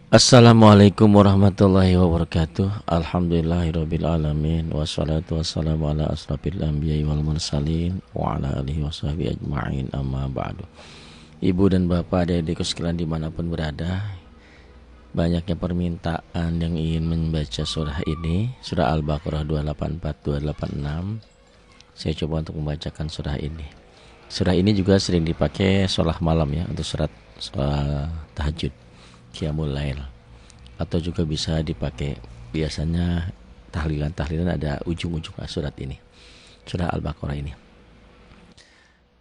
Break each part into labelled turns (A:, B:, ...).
A: Assalamualaikum warahmatullahi wabarakatuh. Alhamdulillahirabbil alamin wassalatu wassalamu ala asrofil anbiya'i wal mursalin wa ala alihi washabihi ajma'in amma ba'du. Ibu dan bapak, adik-adikku sekalian dimanapun berada, banyaknya permintaan yang ingin membaca surah ini, surah Al-Baqarah 284-286. Saya coba untuk membacakan surah ini. Surah ini juga sering dipakai sholat malam ya, untuk sholat tahajud, qiyamul lail, atau juga bisa dipakai biasanya tahlilan ada ujung-ujung surat ini, surah Al-Baqarah ini.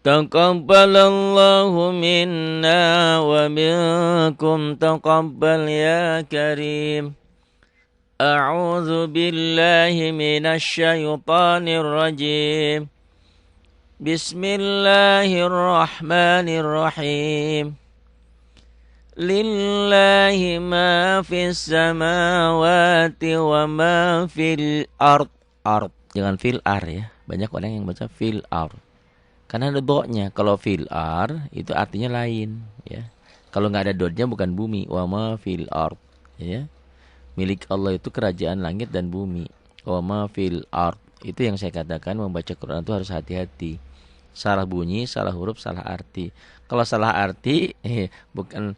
A: Taqabbalallahu minna wa minkum taqabbal ya karim. A'udzu billahi minasy syaithanir rajim. Bismillahirrahmanirrahim. Lillahi ma fis samawati wa ma fil ard. Ard, jangan fil ar ya. Banyak orang yang baca fil ar, karena ada dotnya. Kalau fil ar itu artinya lain ya. Kalau nggak ada dotnya bukan bumi. Wa ma fil ard ya. Milik Allah itu kerajaan langit dan bumi. Wa ma fil ard. Itu yang saya katakan, membaca Quran itu harus hati-hati. Salah bunyi, salah huruf, salah arti. Kalau salah arti bukan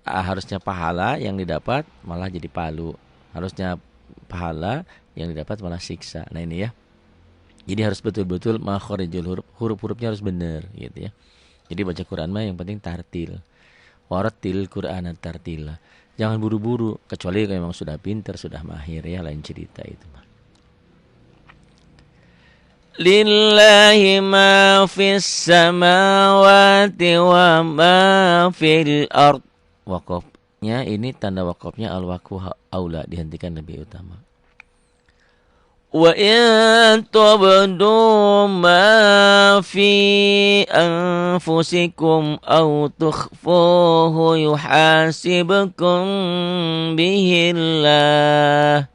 A: harusnya pahala yang didapat malah jadi palu. Harusnya pahala yang didapat malah siksa. Nah ini ya. Jadi harus betul-betul makharijul huruf, huruf-hurufnya harus benar gitu ya. Jadi baca Quran mah yang penting tartil. Warattil Qur'ana tartila. Jangan buru-buru, kecuali kalau memang sudah pintar, sudah mahir ya, lain cerita itu mah. Lillahi ma fis samawati wa ma fil ard. Wakofnya ini tanda wakofnya al-waqfu aula, dihentikan lebih utama. Wa in tubdu ma fi anfusikum aw tukhfuhu yuhasibkum bihillah.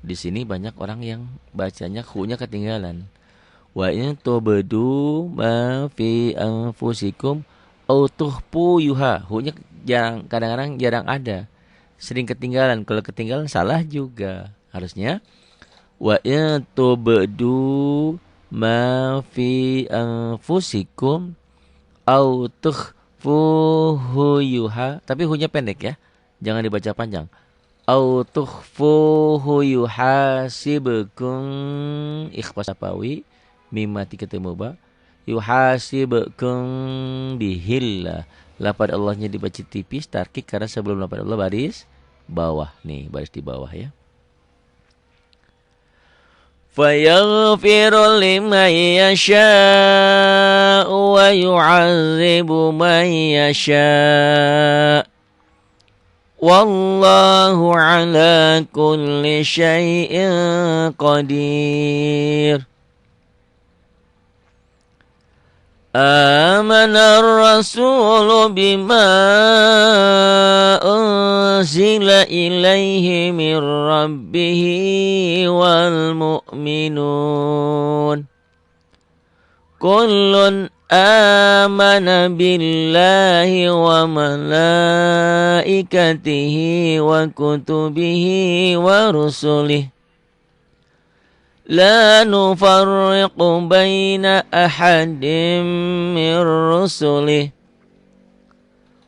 A: Di sini banyak orang yang bacanya khu-nya ketinggalan. Wa in tubdu ma fi anfusikum aw tukhfu yuha. Hu-nya jarang, kadang-kadang jarang ada. Sering ketinggalan. Kalau ketinggalan salah juga. Harusnya wa in tubdu ma fi anfusikum aw tukhfuhu yuha. Tapi hu-nya pendek ya. Jangan dibaca panjang. Au tukhfuhu yuhasibkum, ikhfa sapawi, mim mati ketemu ba, yuhasibkum bihillah. Lafaz Allahnya dibaca tipis, tarkik, karena sebelum lafaz Allah baris bawah. Nih, baris di bawah ya. Fayaghfiru liman yasha'u wa yu'adzibu man yasha'. Wallahu ala kulli syai'in qadir. Amana ar-rasulu bima unzila ilaihi min rabbihi wal mu'minun. Kullun amana billahi wa malaikatihi wa kutubihi wa rusulihi la nufarriqu baina ahadin min rusulihi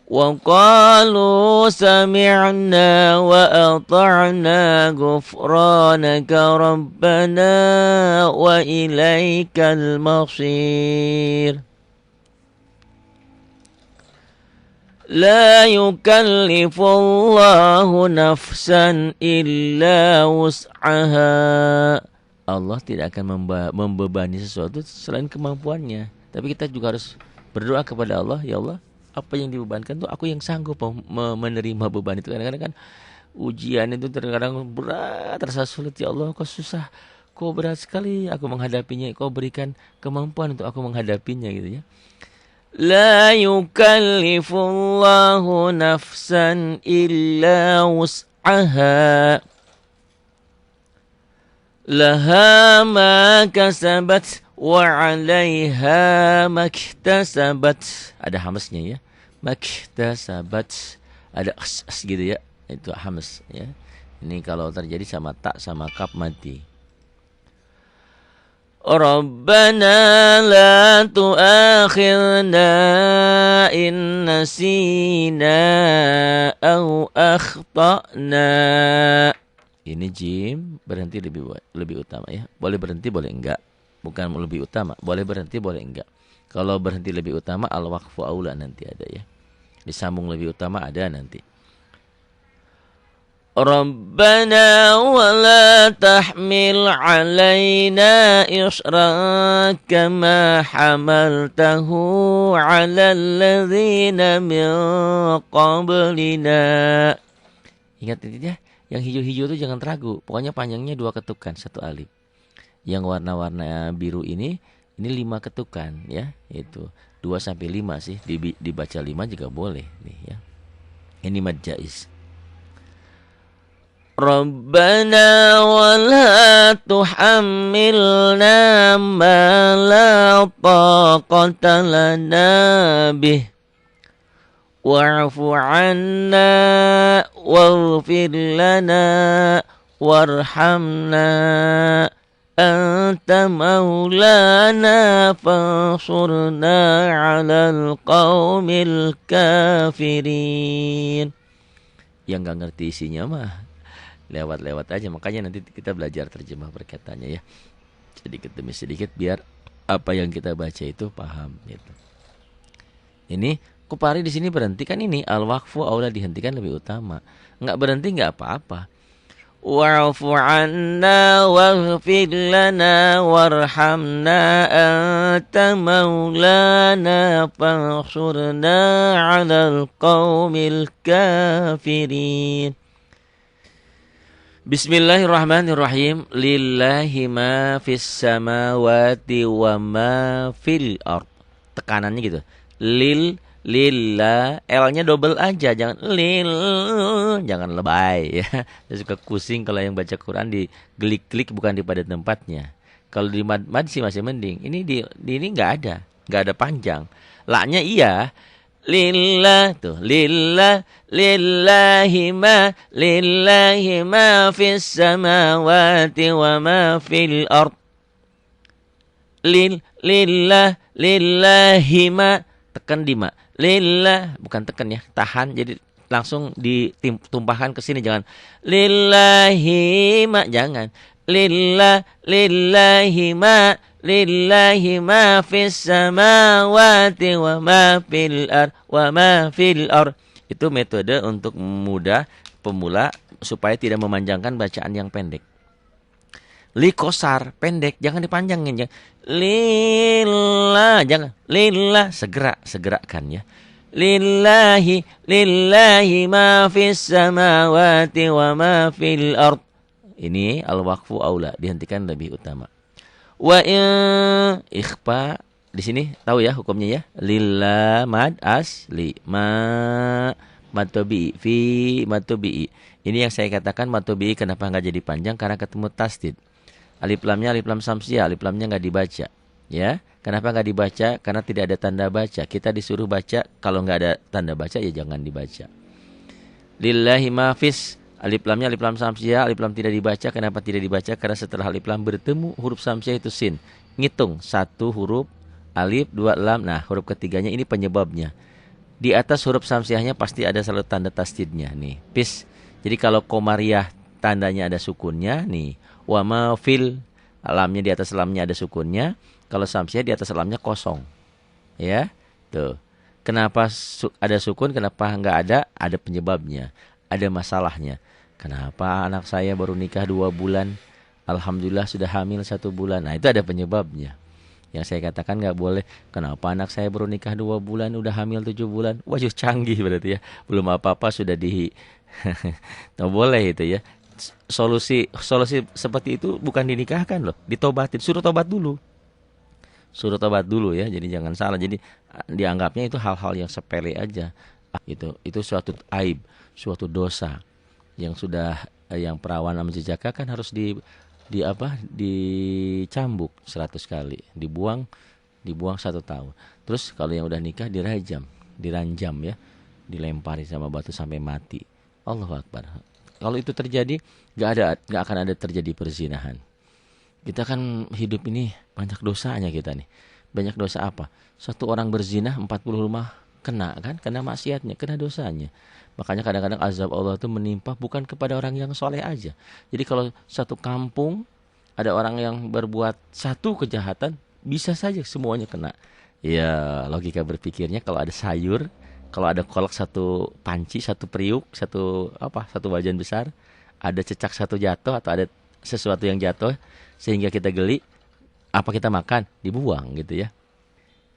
A: wa qalu sami'na wa ata'na ghufranaka rabbana wa ilaikal masir. La yukallifullahu nafsan illa wus'aha. Allah tidak akan membebani sesuatu selain kemampuannya. Tapi kita juga harus berdoa kepada Allah, ya Allah, apa yang dibebankan tuh aku yang sanggup menerima beban itu. Kadang-kadang kan ujian itu terkadang berat, terasa sulit. Ya Allah, kok susah, kok berat sekali aku menghadapinya. Kau berikan kemampuan untuk aku menghadapinya gitu ya. La yukallifullahu nafsan illa wus'aha. Laha ma kasabat wa 'alaiha maktasabat. Ada hamznya ya. Maktasabat. ada gitu ya, itu hams ya. Ini kalau terjadi sama tak sama kaf mati. Rabbana la tu'akhirna in nasina au akhtana. Ini jim berhenti lebih utama ya. Boleh berhenti boleh enggak. Bukan lebih utama, boleh berhenti boleh enggak. Kalau berhenti lebih utama al-waqfu aula nanti ada ya. Disambung lebih utama ada nanti. Rabbana wa la tahmil alaina isran kama hamaltahu ala alladhina min qablina. Ingat ini ya, yang hijau-hijau itu jangan ragu. Pokoknya panjangnya 2 ketukan, 1 alif. Yang warna-warna biru ini 5 ketukan ya, itu 2 sampai 5 sih, dibaca 5 juga boleh nih ya. Ini mad jaiz. Rabbana wa la tuhammilna ma la taqata lana bih wa'fu 'anna waghfir lana warhamna anta maulana fansurna 'alal qaumil kafirin. Yang gak ngerti isinya mah lewat-lewat aja, makanya nanti kita belajar terjemah perkataannya ya, sedikit demi sedikit biar apa yang kita baca itu paham gitu. Ini Kupari di sini berhenti kan, ini al-waqfu aula dihentikan lebih utama. Enggak berhenti enggak apa-apa. Wa'fu 'anna waghfir lana warhamna anta maulana fansurna 'alal qaumil kafirin. Bismillahirrahmanirrahim. Lillahi ma fis samawati wa ma fil ard. Tekanannya gitu. Lillah, L-nya double aja, jangan lil, jangan lebay ya. Saya suka pusing kalau yang baca Quran di klik-klik bukan di pada tempatnya. Kalau di mad sih masih mending. Ini di ini enggak ada panjang. La-nya iya. Lillah tuh, lillah, lillahi ma fis samawati wa ma fil ard. Lillah, lillahi ma, tekan di ma. Lillah, bukan tekan ya, tahan, jadi langsung ditumpahkan ke sini, jangan lillahi ma, jangan. Lillah, lillahi ma fis samawati wa ma fil ard. Itu metode untuk mudah pemula supaya tidak memanjangkan bacaan yang pendek. Likosar pendek, jangan dipanjangin ya. Lillah, jangan. Lillah, segerakan ya. Lillahi ma fis samawati wa ma fil ard. Ini al-waqfu aula, dihentikan lebih utama. Wa ikhfa di sini tahu ya hukumnya ya. Lillah mad asli ma matobi fi matobi. Ini yang saya katakan matobi kenapa enggak jadi panjang, karena ketemu tasdid. Alif lamnya alif lam samsiah, alif lamnya enggak dibaca. Ya, kenapa enggak dibaca? Karena tidak ada tanda baca. Kita disuruh baca, kalau enggak ada tanda baca ya jangan dibaca. Lillahi ma fis, alif lamnya alif lam samsiah, alif lam tidak dibaca. Kenapa tidak dibaca? Karena setelah alif lam bertemu huruf samsiah itu sin. Ngitung 1 huruf alif, 2 lam. Nah, huruf ketiganya ini penyebabnya. Di atas huruf samsiahnya pasti ada selalu tanda tasdidnya nih. Pis. Jadi kalau komariah tandanya ada sukunnya nih. Wa ma fil, lamnya di atas lamnya ada sukunnya. Kalau samsiah di atas lamnya kosong. Ya. Tuh. Kenapa ada sukun? Kenapa enggak ada? Ada penyebabnya. Ada masalahnya. Kenapa anak saya baru nikah 2 bulan, alhamdulillah sudah hamil 1 bulan. Nah, itu ada penyebabnya. Yang saya katakan enggak boleh. Kenapa anak saya baru nikah 2 bulan, udah hamil 7 bulan? Wah, canggih berarti ya. Belum apa-apa sudah Nggak boleh itu ya. Solusi seperti itu bukan dinikahkan loh, ditobatin, suruh tobat dulu ya. Jadi jangan salah, jadi dianggapnya itu hal-hal yang sepele aja. Itu suatu aib, suatu dosa yang sudah yang perawan menjejaka kan harus dicambuk 100 kali, dibuang 1 tahun. Terus kalau yang udah nikah diranjam ya. dilempari sama batu sampai mati. Allahu Akbar. Kalau itu terjadi, nggak akan ada terjadi perzinahan. Kita kan hidup ini banyak dosanya kita nih. Banyak dosa apa? Satu orang berzina 40 rumah kena kan? Kena maksiatnya, kena dosanya. Makanya kadang-kadang azab Allah itu menimpa bukan kepada orang yang soleh aja. Jadi kalau satu kampung ada orang yang berbuat satu kejahatan, bisa saja semuanya kena. Ya logika berpikirnya kalau ada sayur, kalau ada kolak satu panci, satu periuk, satu wajan besar, ada cecak satu jatuh atau ada sesuatu yang jatuh sehingga kita geli, apa kita makan? Dibuang gitu ya.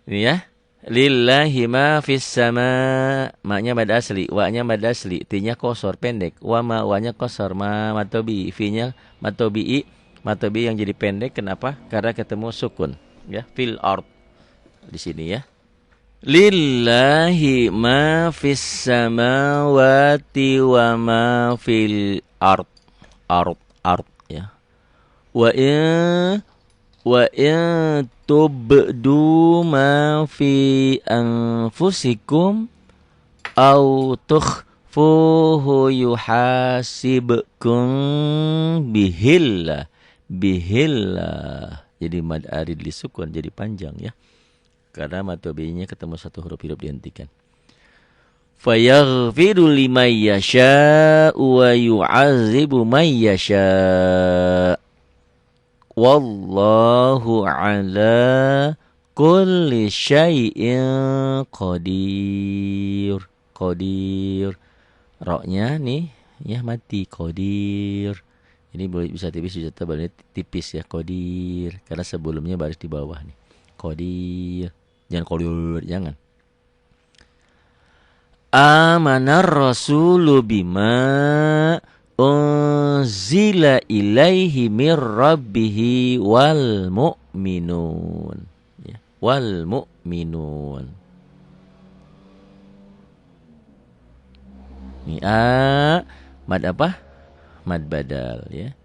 A: Ini ya. Lillahi ma fis sama. Maknya mad asli, wa-nya mad asli, ti-nya kosor pendek, wa-nya kosor, matobi, fi-nya matobi, matobi yang jadi pendek. Kenapa? Karena ketemu sukun ya, fil ard di sini ya. Lillahi ma fis samawati wa ma fil ard. Ard ya. Wa in tubdu ma fi anfusikum au tukhfuhu yuhasibkum bihillah. Jadi mad arid li sukun jadi panjang ya. Karena matobinya ketemu satu huruf hidup dihentikan. Fayaghfiru liman yasha wa yu'adzibu man yasha. Wallahu ala kulli syai'in qadir. Qadir. Roknya nih ya mati qadir. Ini bisa tipis bisa tebal, ini tipis ya qadir karena sebelumnya baris di bawah nih. Qadir. Jangan qadir, jangan. Amanar rasulu bima unzila ilaihi mir rabbihi wal mu'minun ya, wal mu'minun. Ini mad apa? Mad badal ya.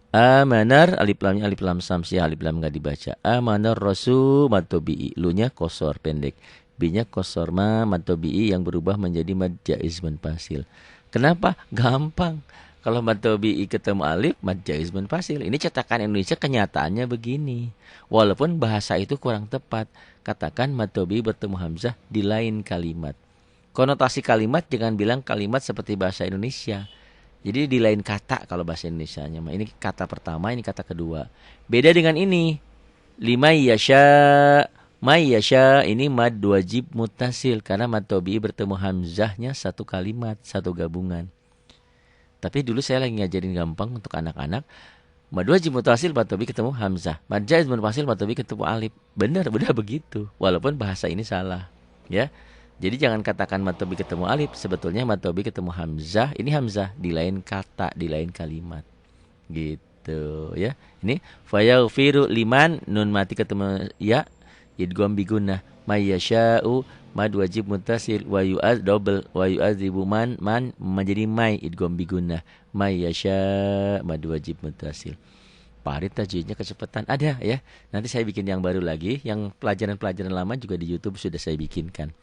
A: Amanar alif lamnya alif lam samsiah, alif lam enggak dibaca. Amanar rasul mad tabi'i, lu-nya kosor pendek, b-nya kosor mad tabi'i yang berubah menjadi mad jaiz munfasil. Kenapa? Gampang. Kalau mad tabi'i ketemu alif, mad jaiz munfasil. Ini cetakan Indonesia kenyataannya begini. Walaupun bahasa itu kurang tepat. Katakan mad tabi'i bertemu hamzah di lain kalimat. Konotasi kalimat jangan bilang kalimat seperti bahasa Indonesia. Jadi di lain kata kalau bahasa Indonesianya. Ini kata pertama, ini kata kedua. Beda dengan ini. Lima yasha, may yasha, ini mad wajib mutasil. Karena mad tabi'i bertemu hamzahnya satu kalimat, satu gabungan. Tapi dulu saya lagi ngajarin gampang untuk anak-anak. Mad wajib mutasil mad tabi'i ketemu hamzah. Mad jaiz munfasil mad tabi'i ketemu alif. Benar begitu. Walaupun bahasa ini salah, ya. Jadi jangan katakan mad tabi'i ketemu alif, sebetulnya mad tabi'i ketemu hamzah. Ini hamzah di lain kata, di lain kalimat. Gitu, ya. Ini fayaghfiru liman nun mati ketemu ya, idgham bigunnah. May yasha'u mad wajib muttasil wa yu'az double wa yu'adzibu man menjadi may idgham bigunnah. May yasha mad wajib muttasil. Parit tajwidnya kecepatan ada ya. Nanti saya bikin yang baru lagi, yang pelajaran-pelajaran lama juga di YouTube sudah saya bikinkan.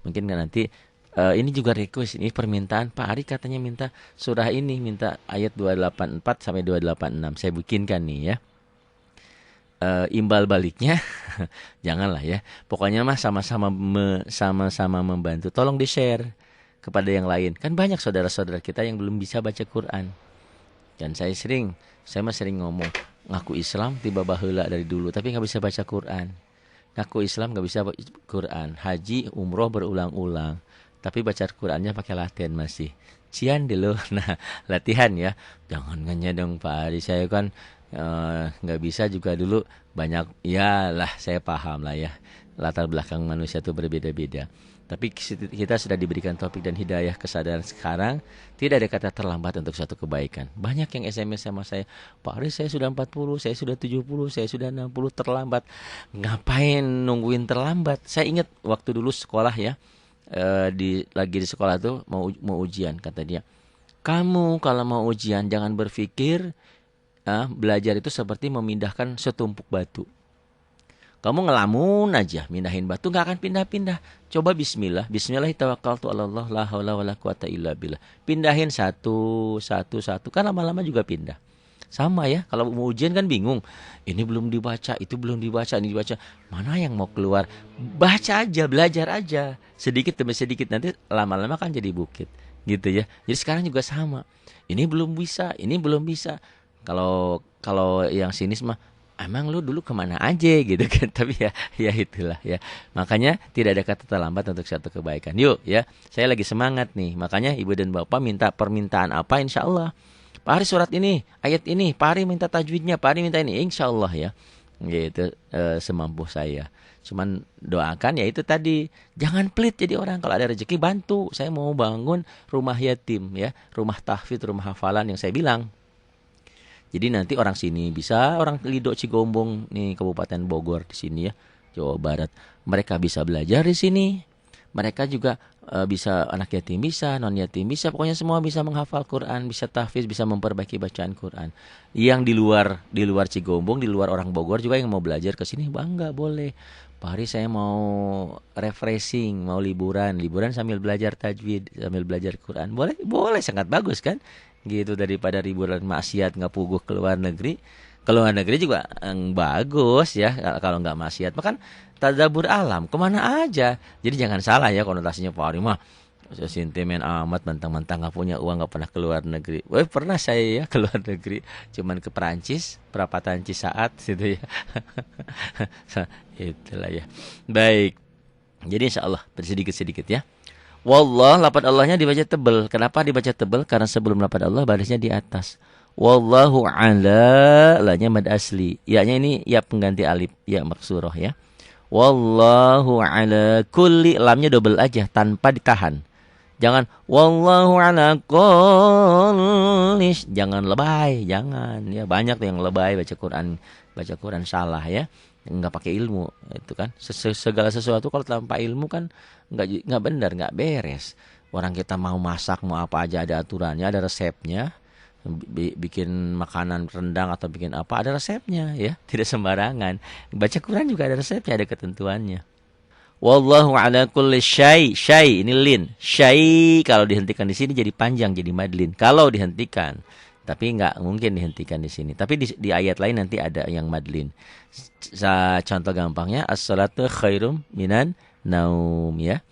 A: Mungkin nanti ini juga request, ini permintaan Pak Ari katanya minta surah ini, minta ayat 284 sampai 286. Saya bikinkan nih ya. Imbal baliknya janganlah ya. Pokoknya mah sama-sama membantu. Tolong di-share kepada yang lain. Kan banyak saudara-saudara kita yang belum bisa baca Quran. Dan saya mah sering ngomong, ngaku Islam tiba baheula dari dulu tapi enggak bisa baca Quran. Ngaku Islam enggak bisa baca Quran. Haji, umroh berulang-ulang, tapi baca Qurannya pakai latihan masih. Cian dulu. Nah, latihan ya. Jangan nganya dong Pak Ari. Saya kan nggak bisa juga dulu banyak ya lah, saya paham lah ya, latar belakang manusia itu berbeda-beda, tapi kita sudah diberikan taufik dan hidayah kesadaran sekarang tidak ada kata terlambat untuk suatu kebaikan. Banyak yang SMS sama saya, Pak Ari saya sudah 40, saya sudah 70, saya sudah 60, terlambat. Ngapain nungguin terlambat? Saya ingat waktu dulu sekolah ya, lagi di sekolah tuh mau ujian, kata dia, kamu kalau mau ujian jangan berpikir belajar itu seperti memindahkan setumpuk batu. Kamu ngelamun aja, mindahin batu nggak akan pindah-pindah. Coba bismillah, bismillahirrahmanirrahim, Allah la haula wala quwata illa billah. Pindahin satu, satu, kan lama-lama juga pindah. Sama ya, kalau mau ujian kan bingung. Ini belum dibaca, itu belum dibaca, ini dibaca. Mana yang mau keluar? Baca aja, belajar aja. Sedikit demi sedikit, nanti lama-lama kan jadi bukit. Gitu ya. Jadi sekarang juga sama. Ini belum bisa, ini belum bisa. Kalau kalau yang sinis mah, emang lu dulu kemana aja gitu kan. Tapi ya itulah ya. Makanya tidak ada kata terlambat untuk satu kebaikan. Yuk ya, saya lagi semangat nih. Makanya ibu dan bapak minta permintaan apa, insya Allah. Pak Hari surat ini, ayat ini, Pak Hari minta tajwidnya, Pak Hari minta ini, insya Allah ya. Gitu semampu saya. Cuman doakan ya itu tadi, jangan pelit jadi orang. Kalau ada rezeki bantu. Saya mau bangun rumah yatim ya, rumah tahfidz, rumah hafalan yang saya bilang. Jadi nanti orang sini bisa, orang Lido Cigombong nih Kabupaten Bogor di sini ya, Jawa Barat. Mereka bisa belajar di sini. Mereka juga bisa, anak yatim bisa, non yatim bisa, pokoknya semua bisa menghafal Quran, bisa tahfiz, bisa memperbaiki bacaan Quran. Yang di luar Cigombong, di luar orang Bogor juga yang mau belajar ke sini, bangga boleh. Pak Hari saya mau refreshing, mau liburan sambil belajar tajwid, sambil belajar Quran. Boleh sangat bagus kan? Gitu, daripada liburan maksiat nggak puguh ke luar negeri. Ke luar negeri juga bagus ya kalau nggak maksiat. Makan tadabbur alam kemana aja. Jadi jangan salah ya konotasinya Pak Ari mah sentimen amat, mentang-mentang nggak punya uang nggak pernah ke luar negeri. Wah, pernah saya ya ke luar negeri, cuman ke Perancis, perapatan Cisaat gitu ya. Itulah ya. Baik. Jadi insya Allah bersedikit-sedikit ya. Wallah, lafaz Allahnya dibaca tebal. Kenapa dibaca tebal? Karena sebelum lafaz Allah barisnya di atas. Wallahu ala, lahnya mad asli. Ya-nya ini ya pengganti alif, ya maksurah ya. Wallahu ala kulli, lamnya double aja tanpa ditahan. Jangan wallahu ala kulli, jangan lebay, jangan ya. Banyak yang lebay baca Quran salah ya. Enggak pakai ilmu itu kan. Segala sesuatu kalau tanpa ilmu kan enggak benar, enggak beres. Orang kita mau masak mau apa aja ada aturannya, ada resepnya. Bikin makanan rendang atau bikin apa ada resepnya ya, tidak sembarangan. Baca Quran juga ada resepnya, ada ketentuannya. Wallahu ala kulli syai, syai ini lin, syai kalau dihentikan di sini jadi panjang jadi madlin. Kalau dihentikan, tapi nggak mungkin dihentikan di sini. Tapi di ayat lain nanti ada yang madlin. Contoh gampangnya as-salatu khairum minan naum ya,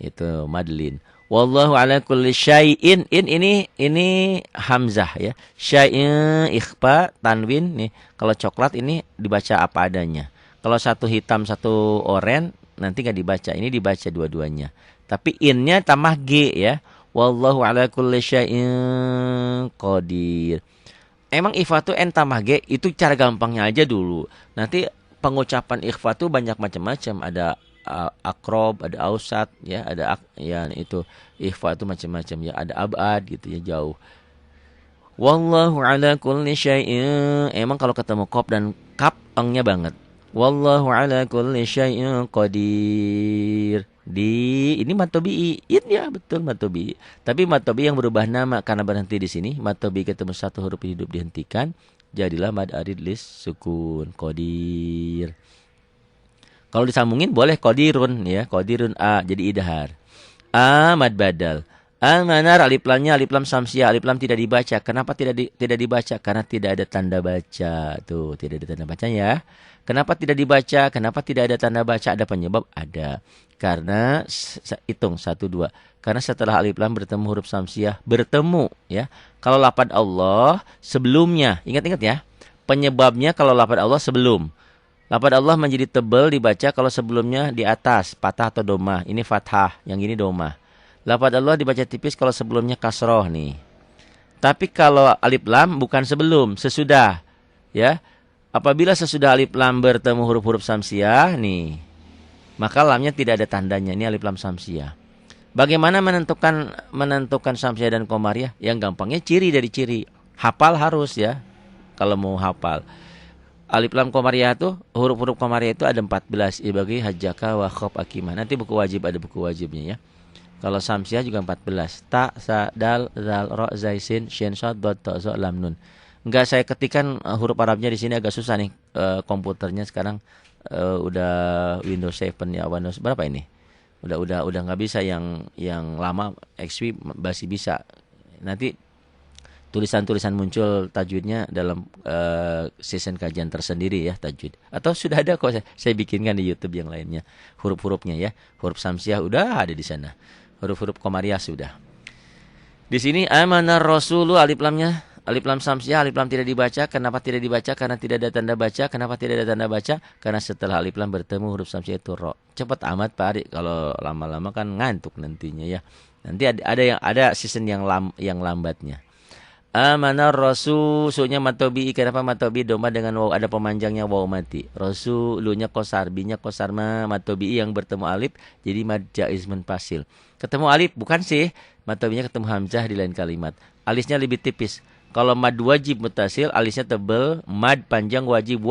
A: itu madlin. Wallahu ala kulli syai'in, ini hamzah ya. Syai'in ikhfa tanwin nih. Kalau coklat ini dibaca apa adanya. Kalau satu hitam satu oren nanti enggak dibaca. Ini dibaca dua-duanya. Tapi innya tambah g ya. Wallahu ala kulli syai'in qadir. Emang ikhfa tuh n tambah g itu cara gampangnya aja dulu. Nanti pengucapan ikhfa tuh banyak macam-macam, ada akrob, ada ausat ya, ada ya itu ikhfa itu macam-macam ya, ada abad gitu ya, jauh. Wallahu ala kulli syai'in, emang kalau ketemu qaf dan kaf engnya banget. Wallahu ala kulli syai'in qadir. Ini matobi in ya, betul matobi. Tapi matobi yang berubah nama karena berhenti di sini. Matobi ketemu satu huruf hidup dihentikan, jadilah mad arid lis sukun qadir. Kalau disambungin boleh qadirun ya, qadirun a jadi idhar. A mad badal. Al-manar alif lamnya alif lam samsiah, alif lam tidak dibaca. Kenapa tidak dibaca? Karena tidak ada tanda baca. Tuh, tidak ada tanda bacanya. Kenapa tidak dibaca? Kenapa tidak ada tanda baca? Ada penyebab? Ada. Karena hitung 1 2. Karena setelah alif lam bertemu huruf samsiah, bertemu ya. Kalau lafaz Allah sebelumnya, ingat-ingat ya. Penyebabnya kalau lafaz Allah sebelum. Lafaz Allah menjadi tebal dibaca kalau sebelumnya di atas, patah atau domah. Ini fathah, yang ini domah. Lafaz Allah dibaca tipis kalau sebelumnya kasroh nih. Tapi kalau alif lam bukan sebelum, sesudah. Ya. Apabila sesudah alif lam bertemu huruf-huruf samsiah nih, maka lamnya tidak ada tandanya. Ini alif lam samsiah. Bagaimana menentukan samsiah dan komariah? Yang gampangnya ciri dari ciri. Hafal harus ya. Kalau mau hafal. Alif lam komariah itu, huruf-huruf komariah itu ada 14. Ibagi hajjaka wa khob akimah. Nanti buku wajib ada buku wajibnya ya. Kalau samsiah juga 14. Ta, sa, dal, zal, ro, zai, sin, shin, shad, dot, to, zo, lam, nun. Enggak saya ketikkan huruf Arabnya di sini agak susah nih komputernya sekarang udah Windows 7 ya, Windows berapa ini? Udah nggak bisa yang lama. XP masih bisa. Nanti tulisan-tulisan muncul tajwidnya dalam season kajian tersendiri ya, tajwid. Atau sudah ada kok, saya bikinkan di YouTube yang lainnya. Huruf-hurufnya ya. Huruf samsiah udah ada di sana. Huruf-huruf komariah sudah. Di sini amanar rasulu, alif lamnya, alif lam samsiah, alif lam tidak dibaca. Kenapa tidak dibaca? Karena tidak ada tanda baca. Kenapa tidak ada tanda baca? Karena setelah alif lam bertemu huruf samsiah itu ro. Cepat amat Pak Ari, kalau lama-lama kan ngantuk nantinya ya. Nanti ada season yang lambatnya. Amanar rasul, sunya matobi. Kenapa matobi? Domba dengan waw, ada pemanjangnya waw mati. Rasul, lunya kosar, binya kosar ma, matobi yang bertemu alif jadi mad jaiz munfasil. Ketemu alif bukan sih, matobinya ketemu hamzah di lain kalimat. Alisnya lebih tipis. Kalau mad wajib mutasil, alisnya tebel. Mad panjang wajib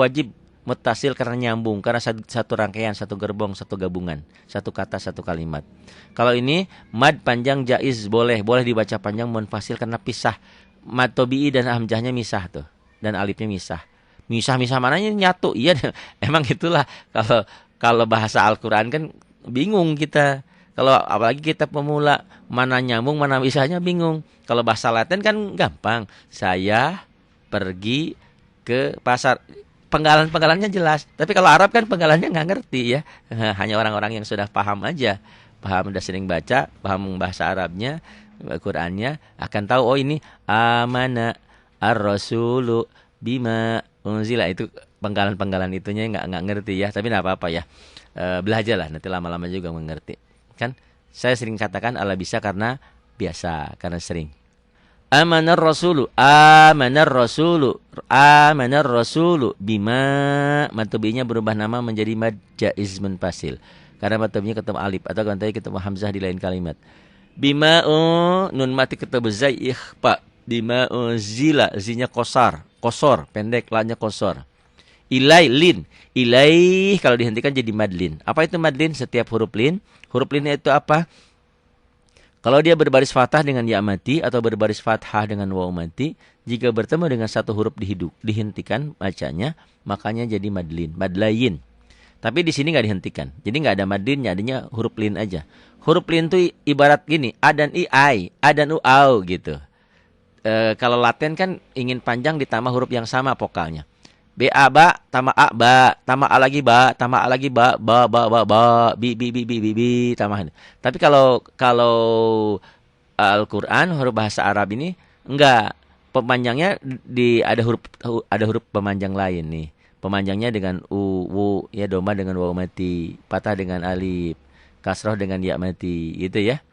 A: mutasil karena nyambung, karena satu rangkaian, satu gerbong, satu gabungan, satu kata, satu kalimat. Kalau ini mad panjang jaiz boleh dibaca panjang munfasil karena pisah. Mad tobi'i dan hamzahnya misah tuh, dan alifnya misah. Misah mananya nyatu. Iya, emang itulah kalau bahasa Al-Qur'an kan bingung kita. Kalau apalagi kita pemula, mana nyambung mana misahnya bingung. Kalau bahasa Latin kan gampang. Saya pergi ke pasar. Penggalan-penggalannya jelas. Tapi kalau Arab kan penggalannya nggak ngerti ya. Hanya orang-orang yang sudah paham aja. Paham, udah sering baca, paham bahasa Arabnya, Qurannya, akan tahu oh ini amana ar-rasulu bima unzila. Itu penggalan-penggalan itunya nggak ngerti ya. Tapi nggak apa-apa ya. Belajarlah, nanti lama-lama juga mengerti. Kan saya sering katakan ala bisa karena biasa, karena sering. Amanar rasulu bima, matobinya berubah nama menjadi mad jaiz munfasil karena matobinya ketemu alif atau ganti ketemu hamzah di lain kalimat. Bima nun mati ketemu zai ikhfa, bima zila, zinya kosor pendek, lanya kosor. Ilai kalau dihentikan jadi madlin. Apa itu madlin? Setiap huruf linnya itu apa? Kalau dia berbaris fathah dengan ya mati atau berbaris fathah dengan waw mati, jika bertemu dengan satu huruf dihentikan bacanya, makanya jadi madlayin. Tapi di sini nggak dihentikan, jadi nggak ada madlinnya, adanya huruf lin aja. Huruf lin itu ibarat gini, a dan i, a dan u, au gitu. Kalau Latin kan ingin panjang ditambah huruf yang sama vokalnya. B a ba, tambah a ba, tambah a lagi ba, tambah a lagi ba, bi, tambah. Tapi kalau Al-Qur'an huruf bahasa Arab ini enggak, pemanjangnya ada huruf pemanjang lain nih. Pemanjangnya dengan wu ya, domba dengan waw mati, patah dengan alif, kasroh dengan ya mati, gitu ya.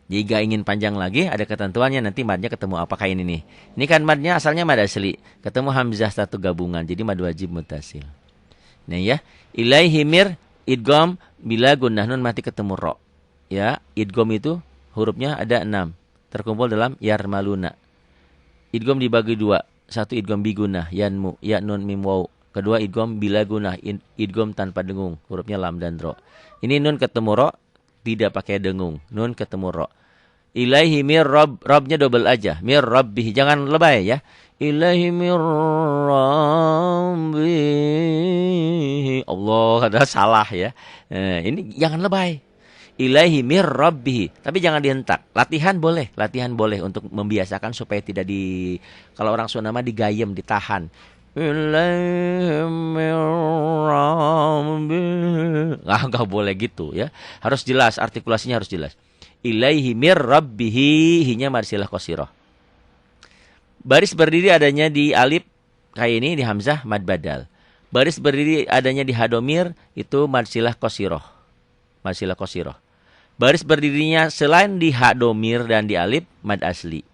A: Jika ingin panjang lagi, ada ketentuannya, nanti madnya ketemu apakah ini nih. Ini kan madnya asalnya mad asli, ketemu hamzah satu gabungan, jadi mad wajib mutasil. Nah ya, ilaihi mir idgham bila gunnah nun mati ketemu ro. Ya, idgham itu hurufnya ada 6, terkumpul dalam yarmaluna. Idgham dibagi 2, satu idgham bigunnah, yanmu, ya nun mim waw. Kedua idgham bila gunnah, idgham tanpa dengung, hurufnya lam dan ro. Ini nun ketemu ro, tidak pakai dengung, nun ketemu ro. Ilaihi mir robnya double aja, mir rabbih, jangan lebay ya. Ilaihi mir rabbih, Allah, ada salah ya. Ini jangan lebay. Ilaihi mir rabbih, tapi jangan dihentak. Latihan boleh untuk membiasakan supaya tidak kalau orang Sunda mah digayem, ditahan. Nggak boleh gitu ya. Harus jelas, artikulasinya harus jelas. Ilaihi mir rabbihi, hinya marsilah qasirah. Baris berdiri adanya di alif kayak ini, di hamzah mad badal. Baris berdiri adanya di hadomir itu marsilah qasirah. Baris berdirinya selain di hadomir dan di alif mad asli.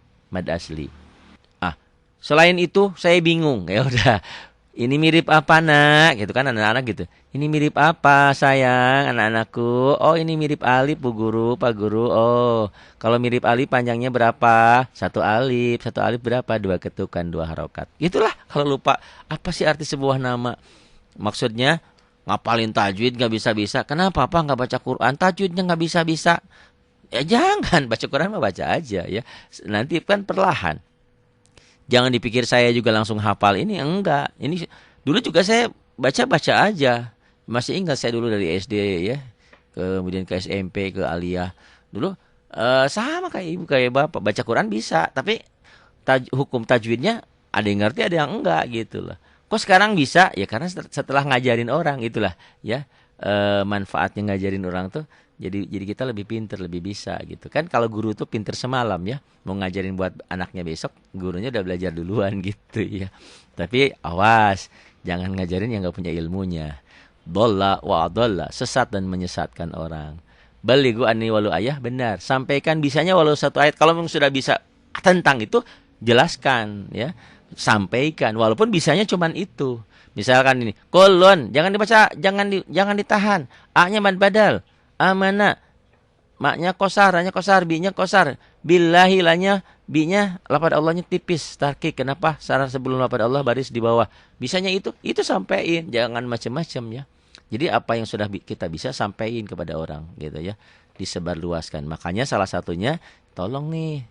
A: Selain itu saya bingung. Ya udah. Ini mirip apa nak? Gitu kan anak-anak gitu. Ini mirip apa sayang anak-anakku? Oh ini mirip alif Bu Guru, Pak Guru. Oh kalau mirip alif panjangnya berapa? Satu alif berapa? 2 ketukan, 2 harokat. Itulah kalau lupa apa sih arti sebuah nama. Maksudnya ngapalin tajwid nggak bisa-bisa. Kenapa Pak nggak baca Quran? Tajwidnya nggak bisa-bisa. Ya jangan, baca Quran mah baca aja ya. Nanti kan perlahan. Jangan dipikir saya juga langsung hafal ini, enggak. Ini dulu juga saya baca-baca aja. Masih ingat saya dulu dari SD ya, kemudian ke SMP, ke aliyah. Dulu sama kayak ibu kayak bapak, baca Quran bisa, tapi hukum tajwidnya ada yang ngerti, ada yang enggak gitu loh. Kok sekarang bisa? Ya karena setelah ngajarin orang itulah ya, manfaatnya ngajarin orang tuh. Jadi kita lebih pinter, lebih bisa gitu kan. Kalau guru tuh pinter semalam ya, mau ngajarin buat anaknya besok, gurunya udah belajar duluan gitu ya. Tapi awas, jangan ngajarin yang nggak punya ilmunya. Dolla wa adolla, sesat dan menyesatkan orang. Balighu anni walau ayah, benar. Sampaikan bisanya walau satu ayat. Kalau memang sudah bisa tentang itu, jelaskan ya. Sampaikan walaupun bisanya cuman itu. Misalkan ini, kolon, jangan dibaca, jangan ditahan. A-nya mad badal. Amana, maknya kosar, hanya kosar, bi-nya kosar. Billahi lanya, bi-nya lafaz Allahnya tipis, tarkik. Kenapa? Syarat sebelum lafaz Allah baris di bawah. Bisanya itu sampaiin, jangan macam-macam ya. Jadi apa yang sudah kita bisa sampaikan kepada orang gitu ya. Disebarluaskan. Makanya salah satunya tolong nih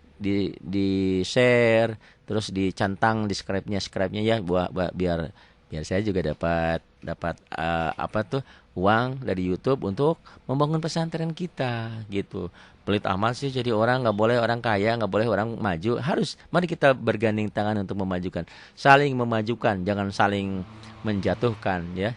A: di share, terus dicantang di scribe-nya ya biar saya juga dapat apa tuh uang dari YouTube untuk membangun pesantren kita gitu. Pelit amat sih jadi orang, nggak boleh orang kaya, nggak boleh orang maju. Harus, mari kita bergandeng tangan untuk memajukan, saling memajukan, jangan saling menjatuhkan ya.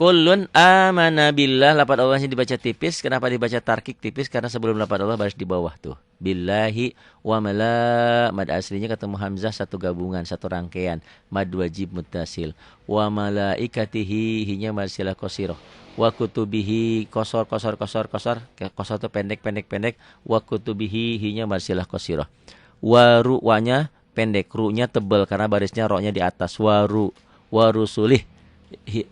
A: Kullun amana billah, lafaz Allahnya dibaca tipis. Kenapa dibaca tarkik tipis? Karena sebelum lafaz Allah baris di bawah tuh. Billahi wa mala, mad aslinya ketemu hamzah satu gabungan, satu rangkaian. Mad wajib muttasil. Wa malaikatihi, hinya marsilah qasiroh. Wa kutubihi, kosor. Kosor itu pendek. Wa kutubihi, hinya marsilah qasiroh. Wa ru'wanya pendek, ru'nya tebal karena barisnya ro-nya di atas. Wa rusulih.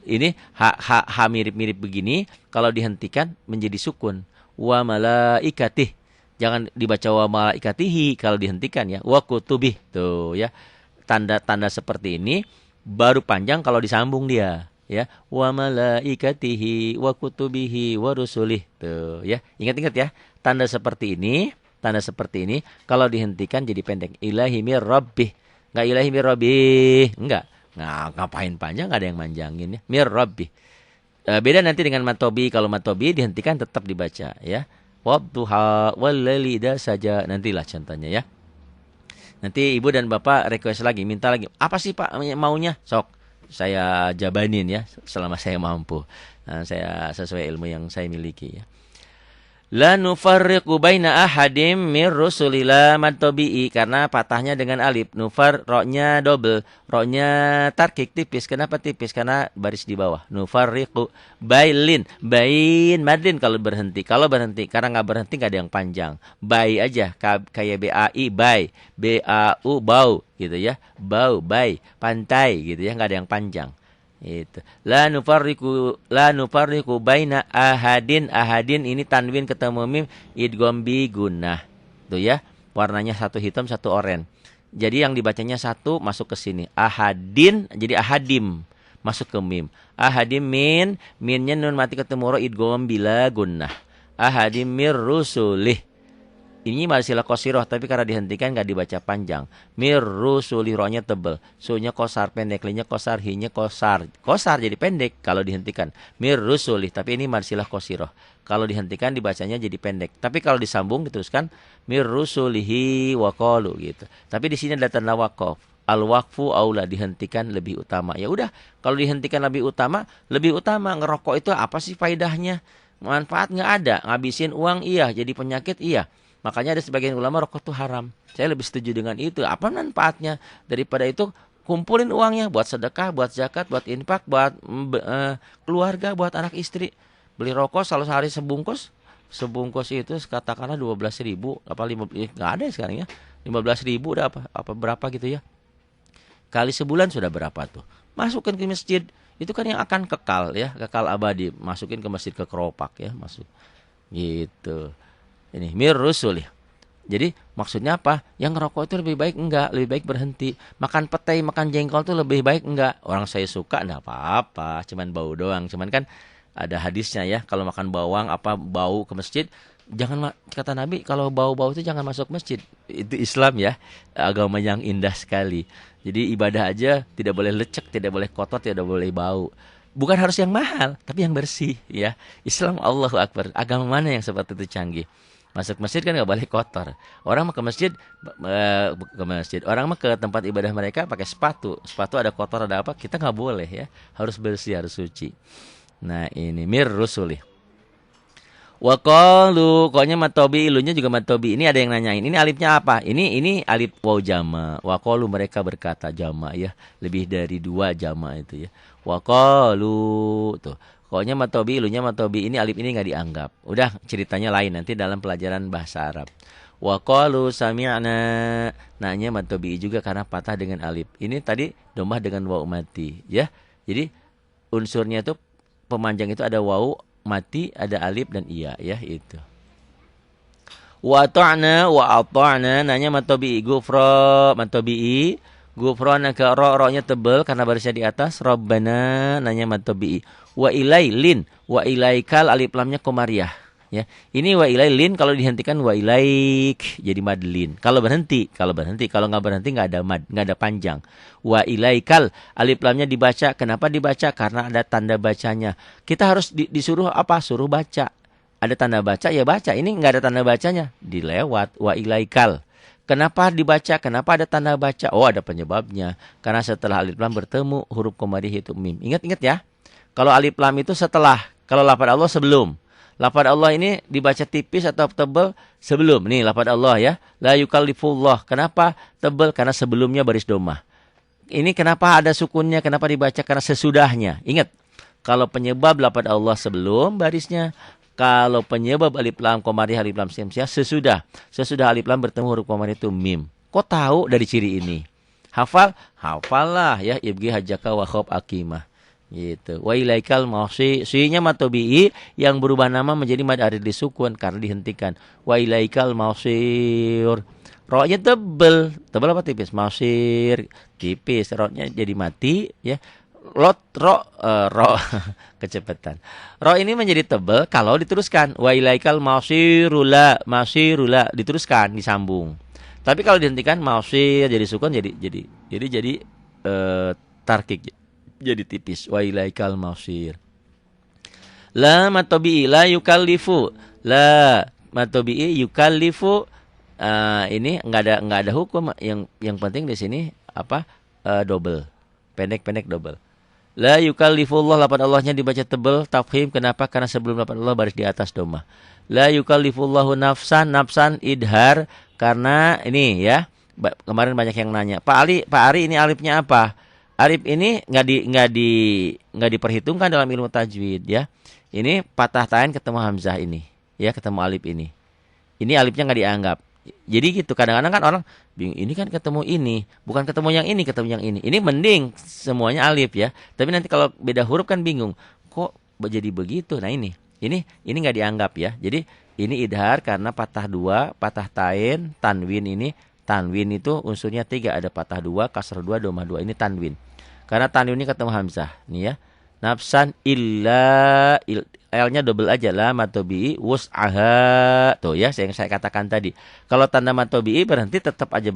A: Ini ha mirip-mirip begini, kalau dihentikan menjadi sukun. Wa malaikatih, jangan dibaca wa malaikatihi kalau dihentikan ya. Wa kutubih tuh ya. Tanda-tanda seperti ini baru panjang kalau disambung dia ya. Wa malaikatihi wa kutubihi wa rusulih tuh ya. Ingat-ingat ya. Tanda seperti ini kalau dihentikan jadi pendek. Ilahi mir rabbih. Enggak ilahi mir rabbih, enggak. Nah, ngapain panjang, nggak ada yang manjangin ya. Mir Rabbi. Beda nanti dengan matobi. Kalau matobi dihentikan tetap dibaca ya. Wadduha wal-laili idza saja. Nantilah contohnya ya. Nanti ibu dan bapak request lagi, minta lagi. Apa sih Pak maunya? Sok saya jabanin ya selama saya mampu. Saya sesuai ilmu yang saya miliki ya. La nufarriqu baina ahadim mir rusulillah matobi'i, karena patahnya dengan alif. Nufar, ro-nya double, ro-nya tarkik tipis. Kenapa tipis? Karena baris di bawah. Nufarriqu bailin, bain madin kalau berhenti. Kalau berhenti, karena nggak berhenti nggak ada yang panjang. Bai aja kayak BAI, bai, BAU bau gitu ya. Bau, bai, pantai gitu ya, nggak ada yang panjang. Itu. La nufarriqu baina ahadin. Ahadin ini tanwin ketemu mim, idgham bi gunnah. Tuh ya. Warnanya satu hitam, satu oranye. Jadi yang dibacanya satu masuk ke sini. Ahadin jadi ahadim, masuk ke mim. Ahadim minnya nun mati ketemu ro, idgham bila gunnah. Ahadim mir rusulih. Ini marsilah qasiroh, tapi karena dihentikan nggak dibaca panjang. Mir rusulih, ro-nya tebel, su-nya kosar pendek, li-nya kosar, hi-nya kosar. Kosar jadi pendek kalau dihentikan. Mir rusulih, tapi ini marsilah qasiroh. Kalau dihentikan dibacanya jadi pendek. Tapi kalau disambung diteruskan mir rusulihi wa qalu gitu. Tapi di sini ada tanda waqaf. Al-waqfu aula, dihentikan lebih utama. Ya udah, kalau dihentikan lebih utama ngerokok itu apa sih faedahnya? Manfaat nggak ada, ngabisin uang iya, jadi penyakit iya. Makanya ada sebagian ulama rokok itu haram. Saya lebih setuju dengan itu. Apa manfaatnya? Daripada itu kumpulin uangnya buat sedekah, buat zakat, buat infak, buat keluarga, buat anak istri. Beli rokok sehari sebungkus. Sebungkus itu katakanlah 12.000, apa 5, nggak ada sekarang ya. 15.000 udah apa berapa gitu ya. Kali sebulan sudah berapa tuh? Masukin ke masjid. Itu kan yang akan kekal ya, kekal abadi. Masukin ke masjid, ke keropak ya, masuk. Gitu. Ini mir rusul ya. Jadi maksudnya apa? Yang ngerokok itu lebih baik enggak? Lebih baik berhenti. Makan petai, makan jengkol itu lebih baik enggak? Orang saya suka enggak apa-apa, cuman bau doang. Cuman kan ada hadisnya ya, kalau makan bawang apa bau ke masjid, Kata Nabi kalau bau-bau itu jangan masuk masjid. Itu Islam ya, agama yang indah sekali. Jadi ibadah aja tidak boleh lecek, tidak boleh kotor, tidak boleh bau. Bukan harus yang mahal, tapi yang bersih ya. Islam Allahu Akbar. Agama mana yang seperti itu canggih? Masuk masjid kan nggak boleh kotor. Orang mah ke masjid. Orang mah ke tempat ibadah mereka pakai sepatu. Sepatu ada kotor ada apa, kita nggak boleh ya. Harus bersih, harus suci. Nah ini mir rusuli. Waqalu, koknya matobi, ilunya juga matobi. Ini ada yang nanyain, ini alifnya apa? Ini alif waw jama. Waqalu mereka berkata jama ya, lebih dari 2 jama itu ya. Waqalu tuh. Koknya matobi, ilunya matobi. Ini alif ini nggak dianggap. Udah ceritanya lain nanti dalam pelajaran bahasa Arab. Waqalu sami'na. Nanya matobi juga karena patah dengan alif. Ini tadi domah dengan waw mati ya. Jadi unsurnya itu pemanjang itu ada waw mati, ada alif dan iya ya itu. Wa ta'na wa ata'na nanya matobi gufra matobi gufrana ka ro-nya tebal karena barisnya di atas. Rabbana nanya matobi wa ilailin wa ilaikal alif lamnya komariah ya. Ini wa ilailin kalau dihentikan wa ilaik jadi madlin. Kalau nggak berhenti nggak ada mad, nggak ada panjang. Wa ilaikal alif lamnya dibaca. Kenapa dibaca? Karena ada tanda bacanya. Kita harus disuruh apa? Suruh baca. Ada tanda baca ya baca. Ini nggak ada tanda bacanya, dilewat. Wa ilaikal. Kenapa dibaca? Kenapa ada tanda baca? Oh ada penyebabnya. Karena setelah alif lam bertemu huruf qamariyah itu mim. Ingat ya. Kalau alif lam itu setelah, kalau lafaz Allah sebelum. Lafaz Allah ini dibaca tipis atau tebal sebelum. Nih lafaz Allah ya. La yukallifullah. Kenapa tebal? Karena sebelumnya baris domah. Ini kenapa ada sukunnya? Kenapa dibaca? Karena sesudahnya. Ingat, kalau penyebab lafaz Allah sebelum barisnya. Kalau penyebab alif lam qamariyah alif lam syamsiah sesudah. Sesudah alif lam bertemu huruf qamariyah itu mim. Kok tahu dari ciri ini? Hafal? Hafallah ya. Ibgi hajaka wa khob akimah. Gitu. Wa ilaikal mausi, si-nya matobi'i yang berubah nama menjadi mad arid disukun karena dihentikan. Wa ilaikal mausir. Ro-nya tebel apa tipis? Mausir tipis. Ro-nya jadi mati ya. Ro kecepatan. Ro ini menjadi tebel kalau diteruskan. Wa ilaikal mausirula diteruskan, disambung. Tapi kalau dihentikan mausir jadi sukun jadi tarkik. Jadi tipis. Wa ilaikal mausir. La matobi'i la yukallifu. La matobi'i yukallifu. Ini enggak ada hukum. Yang penting di sini apa? Double. Pendek double. La yukallifullah, lafaz Allahnya dibaca tebal tafkhim. Kenapa? Karena sebelum lafaz Allah baris di atas domah. La yukallifullahu nafsan idhar karena ini ya. Kemarin banyak yang nanya. Pak Ari ini alifnya apa? Alif ini enggak diperhitungkan dalam ilmu tajwid ya. Ini patah tain ketemu hamzah ini. Ya, ketemu alif ini. Ini alifnya enggak dianggap. Jadi gitu, kadang-kadang kan orang bingung, ini kan ketemu ini, bukan ketemu yang ini, ketemu yang ini. Ini mending semuanya alif ya. Tapi nanti kalau beda huruf kan bingung. Kok jadi begitu? Nah ini enggak dianggap ya. Jadi ini idhar karena patah 2, patah tain, tanwin ini. Tanwin itu unsurnya 3, ada patah 2, kasrah 2, domah 2. Ini tanwin. Karena tanwin ini ketemu hamzah, nih ya. Nafsan L-nya double aja lah matobi'i wus'aha. Tuh ya, yang saya katakan tadi. Kalau tanda matobi'i berhenti tetap aja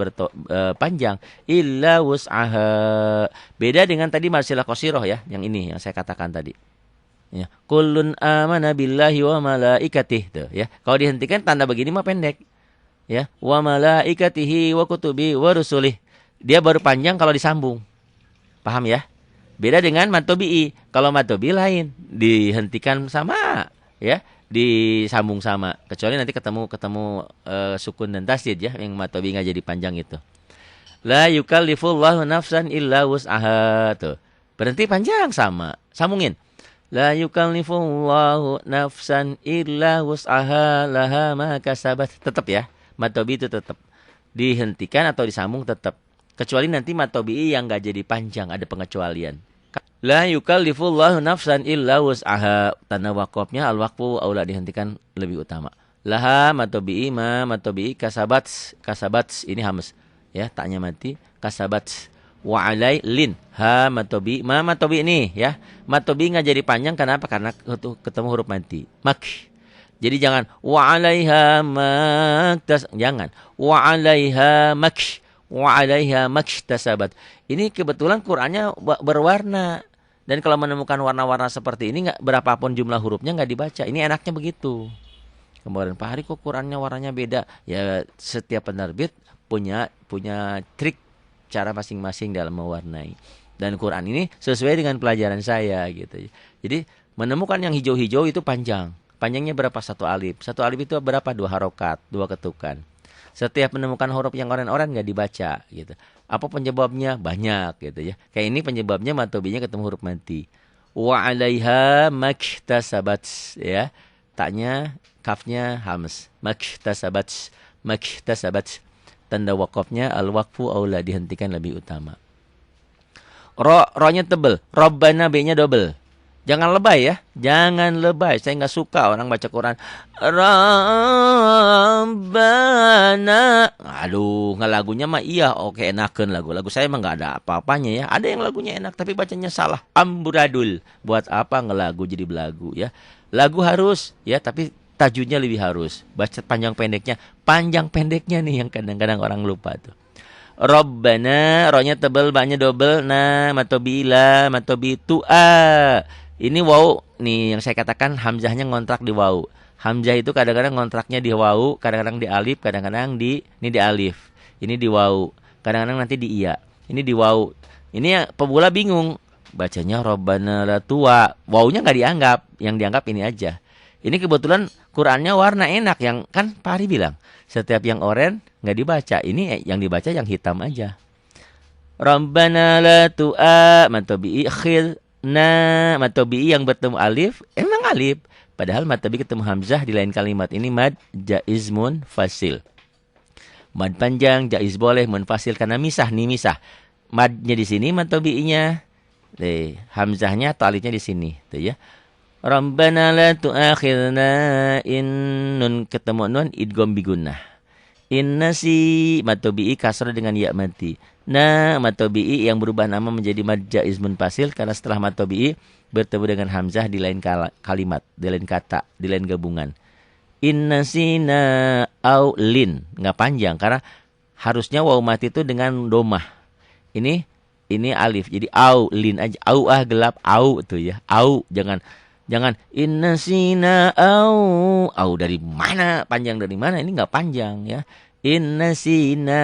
A: panjang. Illa wus'aha. Beda dengan tadi marsilah qasiroh ya, yang ini yang saya katakan tadi. Ya, kullun amana billahi wa malaikatihi. Tuh ya. Kalau dihentikan tanda begini mah pendek. Ya, wa malaikatihi wa kutubi wa rusulih. Dia baru panjang kalau disambung. Paham ya? Beda dengan matobi'i. Kalau matobi'i lain, dihentikan sama, ya, disambung sama. Kecuali nanti ketemu sukun dan tasdid ya, yang matobi'i nggak jadi panjang itu. La yukallifullahu nafsan illa wus'aha. Tuh. Berhenti panjang sama. Sambungin. La yukallifullahu nafsan illa wus'aha laha ma kasabat. Tetap ya. Matobi'i itu tetap. Dihentikan atau disambung tetap. Kecuali nanti matobi'i yang enggak jadi panjang, ada pengecualian. La yukallifullahu nafsan illa wus'aha. Tanda waqafnya al-waqfu aula dihentikan lebih utama. Laha matobi'i kasabat ini hamas. Ya, taknya mati. Kasabat wa alai lin ha matobi'i matobi'i ini ya. Matobi'i enggak jadi panjang kenapa? Karena ketemu huruf mati. Mak Jadi jangan wa 'alaiha maktas, jangan wa 'alaiha maktasabat. Ini kebetulan Qur'annya berwarna. Dan kalau menemukan warna-warna seperti ini, nggak berapapun jumlah hurufnya nggak dibaca. Ini enaknya begitu. Kemudian Pak Hari kok Qur'annya warnanya beda? Ya setiap penerbit punya trik cara masing-masing dalam mewarnai. Dan Quran ini sesuai dengan pelajaran saya gitu. Jadi menemukan yang hijau-hijau itu panjang. Panjangnya berapa? 1 alif. 1 alif itu berapa? 2 harokat, 2 ketukan. Setiap menemukan huruf yang oren-oren nggak dibaca gitu. Apa penyebabnya? Banyak gitu ya. Kayak ini penyebabnya matobinya ketemu huruf mati. Wa 'alaiha maktasabat ya. Taknya, kafnya hams. Maktasabat. Tanda wakafnya al-waqfu aula, dihentikan lebih utama. Ro-nya tebel. Rabbana, B-nya double. Jangan lebay ya. Jangan lebay. Saya nggak suka orang baca Quran. Rabbana. Aduh, nggak lagunya mah iya. Oke, enakan lagu. Lagu saya emang nggak ada apa-apanya ya. Ada yang lagunya enak tapi bacanya salah. Amburadul. Buat apa ngelagu jadi belagu ya. Lagu harus ya, tapi tajudnya lebih harus. Baca panjang pendeknya. Panjang pendeknya nih yang kadang-kadang orang lupa tuh. Rabbana, ro-nya tebel, ba-nya double, na, matobi la, matobi tu'a. Ini waw, nih yang saya katakan hamzahnya ngontrak di waw. Hamzah itu kadang-kadang ngontraknya di waw, kadang-kadang di alif, kadang-kadang ini di alif. Ini di waw, kadang-kadang nanti di iya. Ini di waw. Ini ya pemula bingung. Bacanya Rabbana la tu'a. Wawnya nggak dianggap, yang dianggap ini aja. Ini kebetulan Qur'annya warna enak, yang kan Pak Ari bilang. Setiap yang oren nggak dibaca. Ini yang dibaca yang hitam aja. Rabbana la tu'a matobi'i khil na, matobi'i yang bertemu alif emang alif. Padahal matobi ketemu hamzah di lain kalimat. Ini mad jaiz munfasil. Mad panjang jaiz boleh, munfasil karena misah nih misah. Madnya di sini, matobi'inya. Hamzahnya atau alifnya di sini, tuh ya. Rabbana la tu'akhidna in, nun ketemu nun idgham bigunnah. Inna si matobi'i kasrah dengan ya mati. Na matobi'i yang berubah nama menjadi mad jaiz munfasil karena setelah matobi'i bertemu dengan hamzah di lain kalimat, di lain kata, di lain gabungan. Inna sina au lin, enggak panjang karena harusnya waw mati itu dengan domah. Ini alif. Jadi au lin aja. Au gelap au tuh ya. Au Jangan inna sina au dari mana, panjang dari mana, ini enggak panjang ya. Inna sina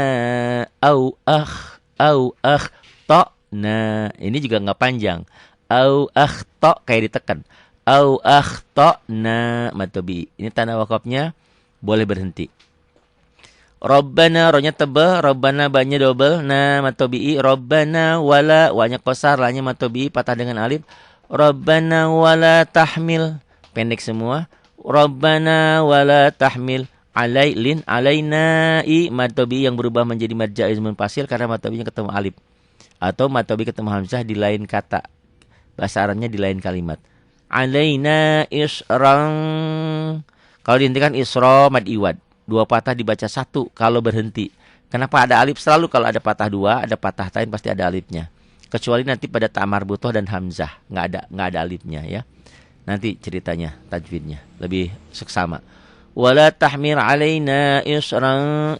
A: au to. Nah, ini juga enggak panjang. Au to kayak ditekan. Au to na matobi. Ini tanda wakafnya boleh berhenti. Rabbana, ro-nya tebal, Rabbana ba-nya double, na matobi. Rabbana wala, wa-nya qasar, la-nya matobi patah dengan alif. Rabbana wala tahmil, pendek semua. Rabbana wala tahmil alailin alaina i, matobi yang berubah menjadi mad jaiz munfasil karena matobinya ketemu alif atau matobi ketemu hamzah di lain kata, bahasa Arabnya di lain kalimat. Alaina isran, kalau dihentikan isra mad iwad, 2 patah dibaca 1 kalau berhenti. Kenapa ada alif? Selalu kalau ada patah 2, ada patah tain pasti ada alifnya. Kecuali nanti pada ta marbuthah dan hamzah nggak ada alifnya ya. Nanti ceritanya tajwidnya lebih seksama. Wala tahmil alaina isran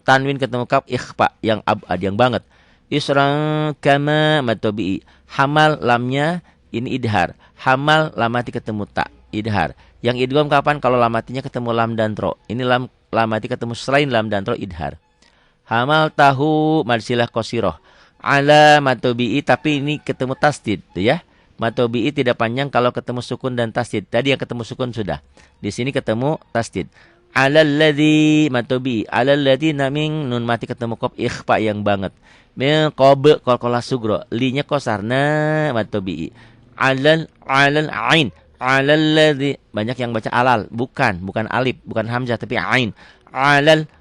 A: tanwin ketemu kaf ikhfa yang abad yang banget. Isran kama matobi. Hamal lamnya ini idhar. Hamal lamati ketemu ta idhar. Yang idgham kapan? Kalau lamatinya ketemu lam dan ro. Ini lamati ketemu selain lam dan ro idhar. Hamal tahu marsilah qasiroh. Ala matobi'i, tapi ini ketemu tasdid tuh ya. Matobi'i tidak panjang kalau ketemu sukun dan tasdid. Tadi yang ketemu sukun sudah. Di sini ketemu tasdid. Alalladzi matobi'i. Alalladzi naming nun mati ketemu qaf ikhfa yang banget. Min qab qalqalah sugro. Li-nya qasar na matobi'i. Alal ain. Alalladzi, banyak yang baca alal, bukan alif, bukan hamzah tapi ain.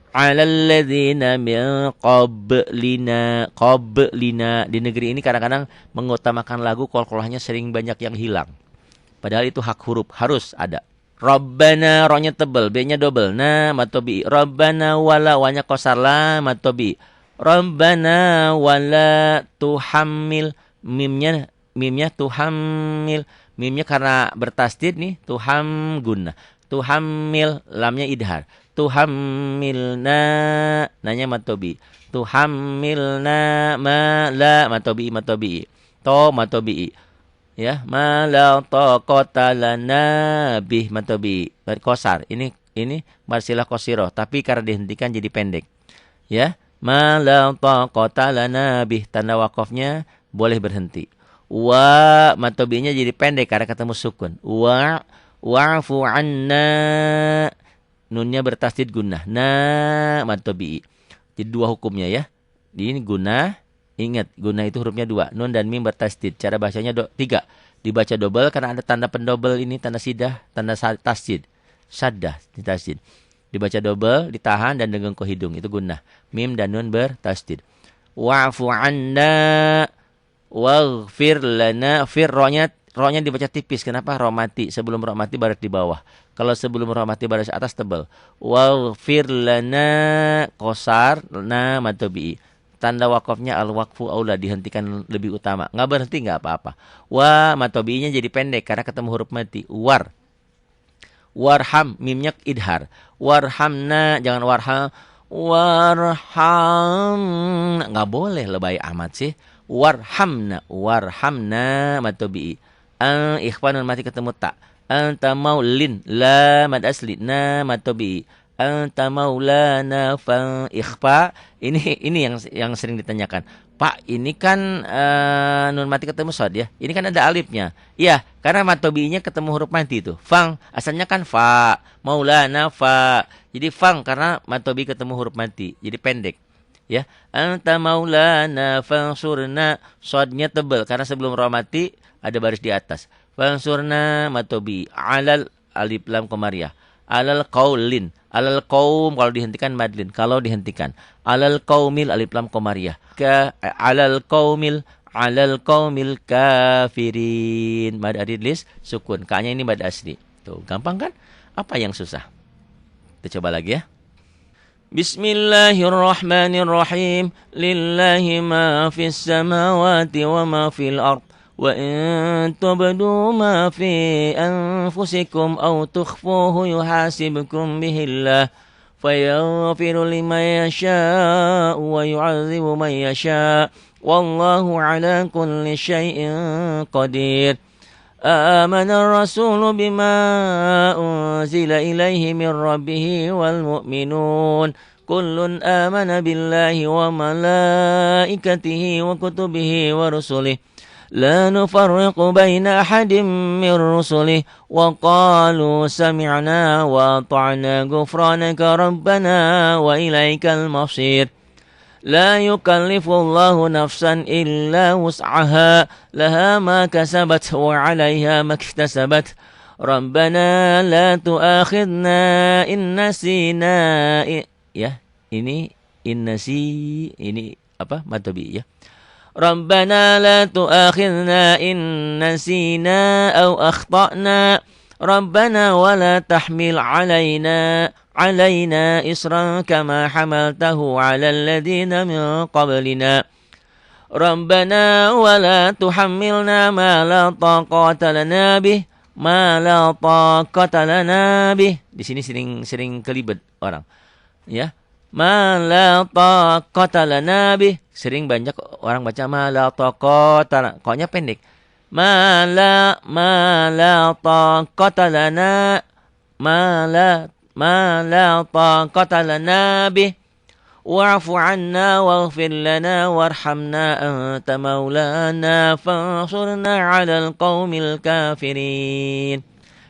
A: Alalladzina min qablina. Di negeri ini kadang-kadang mengutamakan lagu qalqalahnya sering banyak yang hilang. Padahal itu hak huruf, harus ada. Rabbana, ro-nya tebal, B-nya double, na matobi. Rabbana wala, wa-nya qasar, la matobi. Rabbana wala tuhammil, mimnya tuhammil Mimnya karena bertasdid nih, tuham gunnah. Tuhammil, lamnya idhar. Tuhammilna, nanya matobi. Tuhammilna ma la matobi. To matobi. Ya, ma la taqata lana bih matobi. Kosar. Ini marsilah qasiroh, tapi karena dihentikan jadi pendek. Ya, ma la taqata lana bih, tanda wakofnya boleh berhenti. Wa matobinya jadi pendek karena ketemu sukun. Wa'fu anna, nunnya bertasdid gunnah. Na matobi. Jadi dua hukumnya ya. Ini gunnah. Ingat, gunnah itu hurufnya 2. Nun dan mim bertasdid. Cara bacanya 3. Dibaca double karena ada tanda pendobel ini, tanda sidah, tanda tasdid. Saddah, tasdid. Dibaca double, ditahan dan dengung ke hidung. Itu gunnah. Mim dan nun bertasdid. Wa'fu anna waghfir lana. Fir, rohnya dibaca tipis. Kenapa? Roh mati. Sebelum roh mati baris di bawah. Kalau sebelum roh mati baris atas tebal. Waghfir lana qasar na matobi. Tanda wakafnya al-waqfu aula, dihentikan lebih utama. Nggak berhenti nggak apa-apa. Wa matobinya jadi pendek karena ketemu huruf mati. Warham, mimnya idhar. Warhamna, jangan warham. Warham, nggak boleh lebay amat sih. Warhamna matobi. Ikhfanun mati ketemu tak. Anta maulin la mad asli na matobi. Anta maulana fa ikhfa. Ini yang sering ditanyakan. Pak, ini kan nun mati ketemu shad ya. Ini kan ada alifnya. Iya, karena matobinya ketemu huruf mati itu. Fang, asalnya kan fa. Maulana fa. Jadi fang karena matobi ketemu huruf mati. Jadi pendek. Ya, anta maulana fansurna, shadnya tebal karena sebelum ra mati ada baris di atas. Fansurna matobi alal alif lam qamariyah. Alal qaulin, alal qaum kalau dihentikan madlin, kalau dihentikan alal qaumil alif lam qamariyah. Alal qaumil kafirin. Mad adlis sukun. Ka-nya ini mad asli. Tuh, gampang kan? Apa yang susah? Kita coba lagi ya. Bismillahirrahmanirrahim. Lillahi ma fis samawati wa ma fil ard. وَإِن تُبْدُوا مَا فِي أَنفُسِكُمْ أَوْ تُخْفُوهُ يُحَاسِبْكُم بِهِ اللَّهُ فَيَغْفِرُ لِمَن يَشَاءُ وَيُعَذِّبُ مَن يَشَاءُ وَاللَّهُ عَلَى كُلِّ شَيْءٍ قَدِيرٌ آمَنَ الرَّسُولُ بِمَا أُنزِلَ إِلَيْهِ مِن رَّبِّهِ وَالْمُؤْمِنُونَ كُلٌّ آمَنَ بِاللَّهِ وَمَلَائِكَتِهِ وَكُتُبِهِ وَرُسُلِهِ لا نفرق بين أحد من رسله وقالوا سمعنا وأطعنا غفرانك ربنا وإليك المصير لا يكلف الله نفسا إلا وسعها لها ما كسبت وعليها ما اكتسبت ربنا لا تؤاخذنا إن نسينا. Ya, ini apa? Matobi ya. ربنا لا تؤاخذنا إن نسينا أو أخطأنا ربنا ولا تحمل علينا إصرا كما حملته على الذين من قبلنا ربنا ولا تحملنا ما لا طاقة لنا به. Di sini sering kelibet orang ya. Ma la taqata lana bih. Sering banyak orang baca ma la taqata, koknya pendek. Ma la taqata lana ma la taqata lana bih. Wa'fu 'anna waghfir lana warhamna anta maulana fansurna 'alal qaumil kafirin.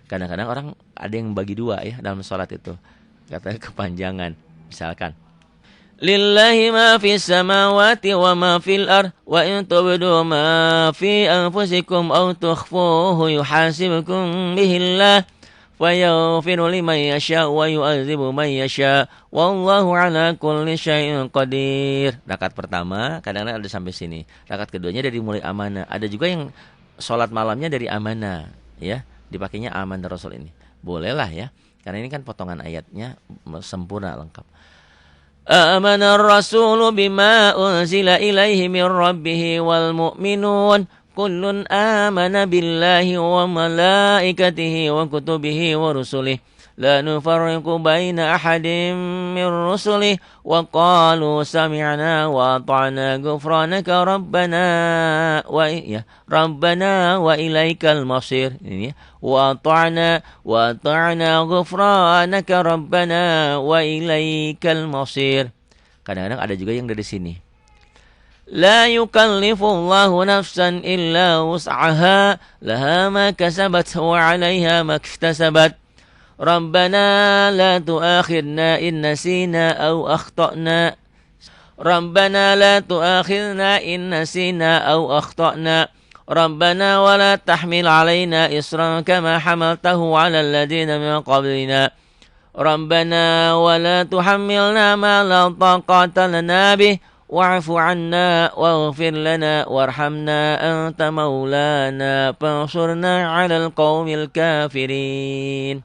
A: Kadang-kadang orang ada yang bagi dua ya dalam salat itu. Katanya kepanjangan. Misalkan Lillahi ma fis samawati wa ma fil ard wa in tubdu ma fi anfusikum aw tukhfuhu yuhasibkum bihi Allah fayaghfiru liman yasha wa yu'adzibu man yasha wallahu ala kulli syai'in qadir. Rakaat pertama kadang-kadang ada sampai sini. Rakaat keduanya dari mulai amanah. Ada juga yang salat malamnya dari amanah ya, dipakainya amanah Rasul ini. Bolehlah ya. Karena ini kan potongan ayatnya sempurna lengkap. Amana ar-rasulu bima unzila ilaihi min rabbih wal mu'minun kullun amana billahi wa malaikatihi wa kutubihi wa rusulihi la nufarriqu baina ahadin min rusulihi wa qalu sami'na wa ata'na ghufranaka rabbana wa ilaikal masir. Ini ya. Wa ata'na ghufranaka rabbana wa ilaikal masir. Kadang-kadang ada juga yang dari sini. La yukallifullahu nafsan illa wus'aha laha ma kasabat wa 'alaiha ma iktasabat. Rabbana la tu'akhidna in nasina aw akhtana. Rabbana la tu'akhidna in nasina aw akhtana. Rabbana wa la tahmil 'alaina isran kama hamaltahu 'alal ladzina min qablina. Rabbana wa la tuhammilna ma la taqata lana bih wa'fu 'anna waghfir lana warhamna anta maulana fansurna 'alal qaumil kafirin.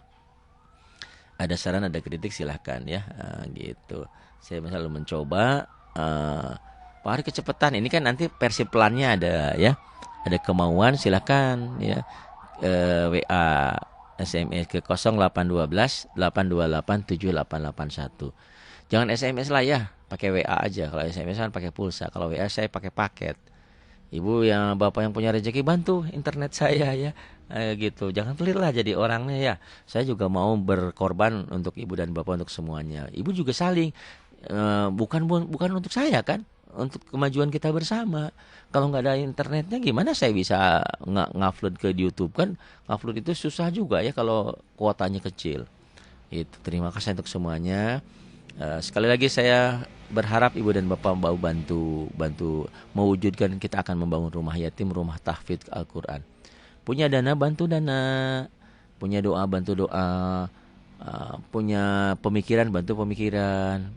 A: Ada saran, ada kritik silahkan ya. Gitu. Saya selalu mencoba. Pak Hari kecepatan. Ini kan nanti versi pelannya ada ya. Ada kemauan silahkan ya. WA SMS ke 0812 828 7881. Jangan SMS lah ya. Pakai WA aja. Kalau SMS kan pakai pulsa. Kalau WA saya pakai paket. Ibu yang bapak yang punya rezeki bantu internet saya ya. Gitu, jangan pelit lah jadi orangnya ya. Saya juga mau berkorban untuk ibu dan bapak, untuk semuanya. Ibu juga saling, bukan untuk saya kan, untuk kemajuan kita bersama. Kalau nggak ada internetnya gimana saya bisa ngupload ke YouTube kan? Ngupload itu susah juga ya kalau kuotanya kecil. Itu terima kasih untuk semuanya. Sekali lagi saya berharap ibu dan bapak mau bantu mewujudkan, kita akan membangun rumah yatim, rumah tahfidz Al-Quran. Punya dana bantu dana, punya doa bantu doa, punya pemikiran bantu pemikiran,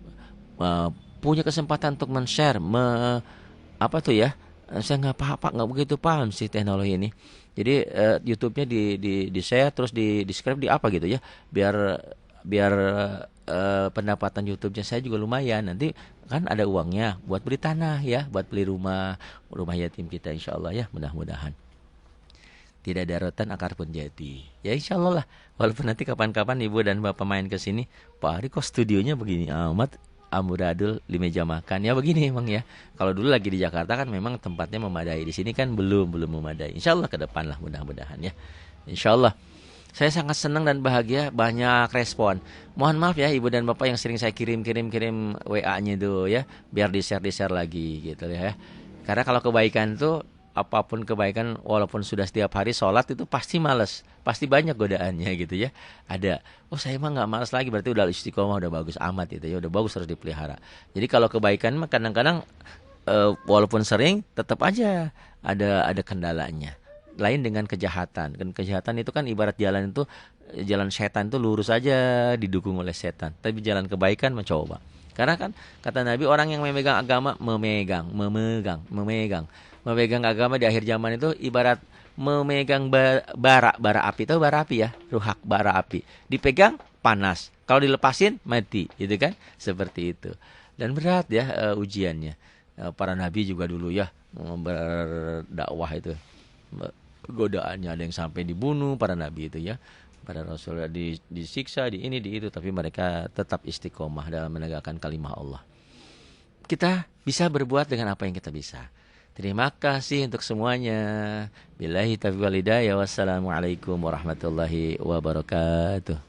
A: punya kesempatan untuk men-share, apa tuh ya? Saya nggak begitu paham sih teknologi ini. Jadi YouTube-nya di share terus di subscribe di apa gitu ya, biar pendapatan YouTube-nya saya juga lumayan. Nanti kan ada uangnya buat beli tanah ya, buat beli rumah yatim kita, insya Allah ya, mudah-mudahan. Tidak ada rotan akar pun jadi. Ya insya Allah lah. Walaupun nanti kapan-kapan ibu dan bapak main ke sini, Pak Hari kok studionya begini amat, amburadul di meja makan. Ya begini emang ya. Kalau dulu lagi di Jakarta kan memang tempatnya memadai. Di sini kan belum memadai. Insya Allah ke depan lah, mudah-mudahan ya. Insya Allah. Saya sangat senang dan bahagia, banyak respon. Mohon maaf ya ibu dan bapak yang sering saya kirim WA-nya itu ya, biar di-share lagi gitu ya. Karena kalau kebaikan tuh, apapun kebaikan walaupun sudah setiap hari sholat itu pasti males, pasti banyak godaannya gitu ya. Ada, saya mah nggak males lagi, berarti udah istiqomah, udah bagus amat gitu ya, udah bagus, harus dipelihara. Jadi kalau kebaikan mah kadang-kadang walaupun sering tetap aja ada kendalanya. Lain dengan kejahatan. Kan kejahatan itu kan ibarat jalan itu, jalan setan itu lurus aja didukung oleh setan. Tapi jalan kebaikan mencoba. Karena kan kata Nabi, orang yang memegang agama memegang agama di akhir zaman itu ibarat memegang bara api. Tahu bara api ya? Ruhak bara api. Dipegang panas. Kalau dilepasin mati, gitu kan? Seperti itu. Dan berat ya ujiannya. Para nabi juga dulu ya berdakwah itu. Godaannya ada yang sampai dibunuh para nabi itu ya. Para rasul disiksa, di itu, tapi mereka tetap istiqomah dalam menegakkan kalimah Allah. Kita bisa berbuat dengan apa yang kita bisa. Terima kasih untuk semuanya. Billahi taufiq wal hidayah. Wassalamualaikum warahmatullahi wabarakatuh.